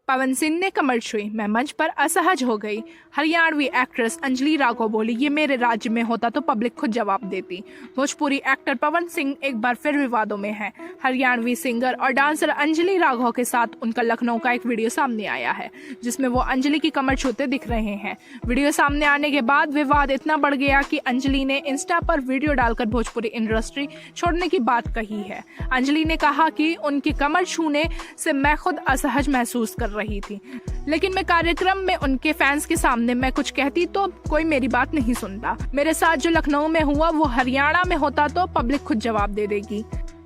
पवन सिंह ने कमर छुई, मैं मंच पर असहज हो गई। हरियाणवी एक्ट्रेस अंजलि राघव बोली, ये मेरे राज्य में होता तो पब्लिक खुद जवाब देती। भोजपुरी एक्टर पवन सिंह एक बार फिर विवादों में है। हरियाणवी सिंगर और डांसर अंजलि राघव के साथ उनका लखनऊ का एक वीडियो सामने आया है, जिसमें वो अंजलि की कमर छूते दिख रहे हैं। वीडियो सामने आने के बाद विवाद इतना बढ़ गया कि अंजलि ने इंस्टा पर वीडियो डालकर भोजपुरी इंडस्ट्री छोड़ने की बात कही है। अंजलि ने कहा कि उनकी कमर छूने से मैं खुद असहज महसूस कर रही थी, लेकिन मैं कार्यक्रम में उनके फैंस के सामने मैं कुछ कहती तो कोई मेरी बात नहीं सुनता। मेरे साथ जो लखनऊ में हुआ वो हरियाणा में होता तो पब्लिक खुद जवाब दे देगी।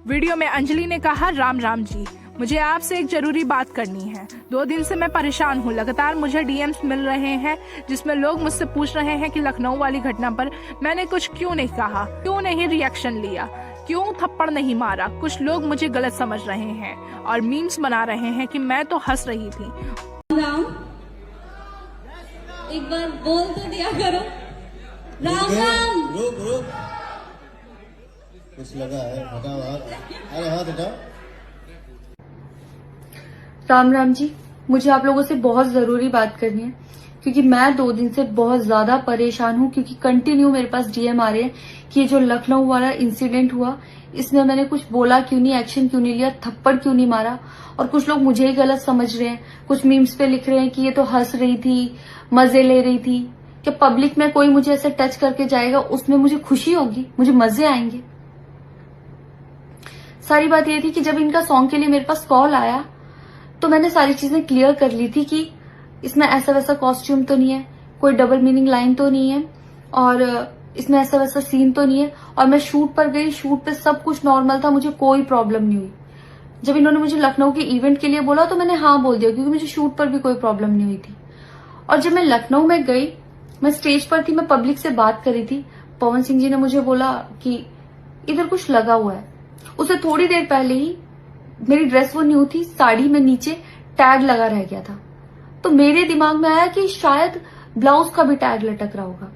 वीडियो में अंजलि ने कहा, राम राम जी, मुझे आपसे एक जरूरी बात करनी है। 2 दिन से मैं परेशान हूँ। लगातार मुझे डीएम्स मिल रहे हैं जिसमें लोग मुझसे पूछ रहे हैं कि लखनऊ वाली घटना पर मैंने कुछ क्यों नहीं कहा, क्यों नहीं रिएक्शन लिया, क्यों थप्पड़ नहीं मारा। कुछ लोग मुझे गलत समझ रहे हैं और मीम्स बना रहे हैं कि मैं तो हंस रही थी। राम, एक बार बोल तो दिया करो। राम राम। रुक कुछ लगा है, हटाओ हाथ, अरे हाथ हटाओ। राम राम जी, मुझे आप लोगों से बहुत जरूरी बात करनी है, क्योंकि मैं 2 दिन से बहुत ज्यादा परेशान हूँ। क्योंकि कंटिन्यू मेरे पास डीएम आ रहे हैं कि ये जो लखनऊ वाला इंसिडेंट हुआ, इसमें मैंने कुछ बोला क्यों नहीं, एक्शन क्यों नहीं लिया, थप्पड़ क्यों नहीं मारा। और कुछ लोग मुझे ही गलत समझ रहे हैं। कुछ मीम्स पे लिख रहे हैं कि ये तो हंस रही थी, मजे ले रही थी। कि पब्लिक में कोई मुझे ऐसे टच करके जाएगा, उसमें मुझे खुशी होगी, मुझे मजे आएंगे। सारी बात ये थी कि जब इनका सॉन्ग के लिए मेरे पास कॉल आया तो मैंने सारी चीजें क्लियर कर ली थी कि इसमें ऐसा वैसा कॉस्ट्यूम तो नहीं है, कोई डबल मीनिंग लाइन तो नहीं है, और इसमें ऐसा वैसा सीन तो नहीं है। और मैं शूट पर गई, शूट पे सब कुछ नॉर्मल था, मुझे कोई प्रॉब्लम नहीं हुई। जब इन्होंने मुझे लखनऊ के इवेंट के लिए बोला तो मैंने हाँ बोल दिया, क्योंकि मुझे शूट पर भी कोई प्रॉब्लम नहीं हुई थी। और जब मैं लखनऊ में गई, मैं स्टेज पर थी, मैं पब्लिक से बात कर रही थी, पवन सिंह जी ने मुझे बोला कि इधर कुछ लगा हुआ है। उससे थोड़ी देर पहले ही मेरी ड्रेस वो न्यू थी, साड़ी में नीचे टैग लगा रह गया था। तो मेरे दिमाग में आया कि शायद ब्लाउज का भी टैग लटक रहा होगा।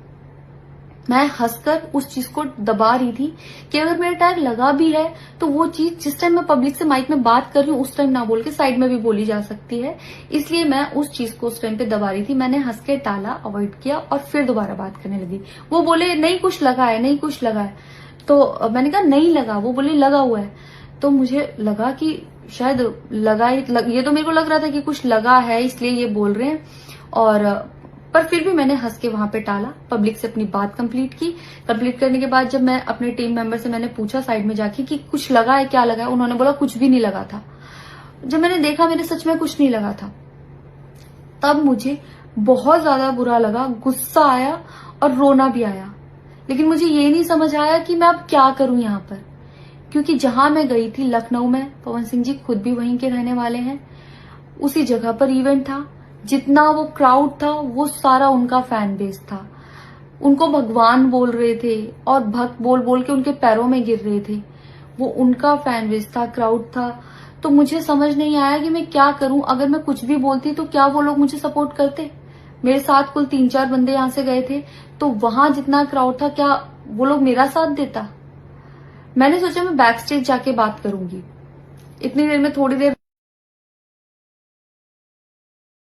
मैं हंसकर उस चीज को दबा रही थी कि अगर मेरा टैग लगा भी है तो वो चीज जिस टाइम मैं पब्लिक से माइक में बात कर रही हूँ उस टाइम ना बोल के साइड में भी बोली जा सकती है, इसलिए मैं उस चीज को उस टाइम पे दबा रही थी। मैंने हंस के टाला, अवॉइड किया और फिर दोबारा बात करने लगी। वो बोले नहीं कुछ लगा है, नहीं कुछ लगा है। तो मैंने कहा नहीं लगा, वो बोले लगा हुआ है। तो मुझे लगा कि शायद लगा ये तो मेरे को लग रहा था कि कुछ लगा है, इसलिए ये बोल रहे हैं। और पर फिर भी मैंने हंस के वहां पे टाला, पब्लिक से अपनी बात कंप्लीट की। कंप्लीट करने के बाद जब मैं अपने टीम मेंबर से मैंने पूछा साइड में जाके कि कुछ लगा है, क्या लगा है, उन्होंने बोला कुछ भी नहीं लगा था। जब मैंने देखा मेरे सच में कुछ नहीं लगा था, तब मुझे बहुत ज्यादा बुरा लगा, गुस्सा आया और रोना भी आया। लेकिन मुझे ये नहीं समझ आया कि मैं अब क्या करूं यहाँ पर, क्योंकि जहां मैं गई थी लखनऊ में, पवन सिंह जी खुद भी वहीं के रहने वाले हैं, उसी जगह पर इवेंट था। जितना वो क्राउड था वो सारा उनका फैन बेस था। उनको भगवान बोल रहे थे और भक्त बोल बोल के उनके पैरों में गिर रहे थे। वो उनका फैन बेस था, क्राउड था। तो मुझे समझ नहीं आया कि मैं क्या करूं। अगर मैं कुछ भी बोलती तो क्या वो लोग मुझे सपोर्ट करते। मेरे साथ कुल 3-4 बंदे यहां से गए थे, तो वहां जितना क्राउड था, क्या वो लोग मेरा साथ देता। मैंने सोचा मैं बैक स्टेज जाके बात करूंगी। इतनी देर में थोड़ी देर